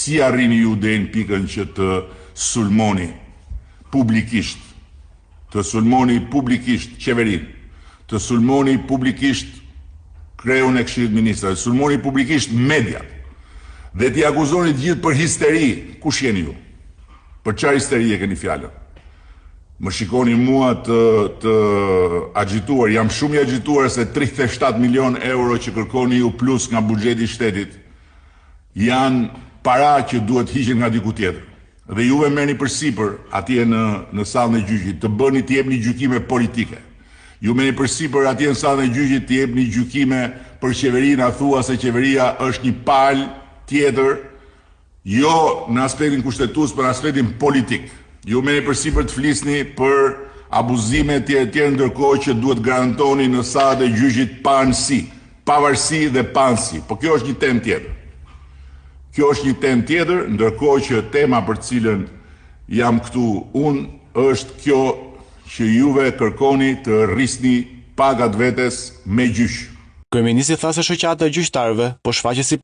si arrini ju deri në pikën që të sulmoni publikisht, qeverinë, të sulmoni publikisht kreun e Këshillit Ministrave, të sulmoni publikisht mediat, dhe t'i akuzoni të gjithë për histeri. Kush jeni ju? Për çfarë histeri e keni fjalën? Më shikoni mua të agjituar, jam shumë i agjituar se 37 milion euro që kërkoni ju plus nga buxheti i shtetit janë para që duhet hiqen nga diku tjetër. Dhe juve merrni përsipër atje në sallën e gjyqit të bëni të jepni gjykime politike. Ju merrni përsipër atje në sallën e gjyqit të jepni gjykime për qeverinë, a thua se qeveria është një palë tjetër, jo në aspektin kushtetues, për aspektin politik. Ju merrni përsipër të flisni për abuzime tjetër, ndërkohë që duhet garantoni në sallat e gjyqit pavarësi dhe pansi. Po kjo është një temë tjetër. Ndërkohë që tema për cilën jam këtu unë është kjo që juve kërkoni të rrisni pagat vetes me gjyq. Kryeministri tha se shoqata e gjyqtarëve po shfaqet si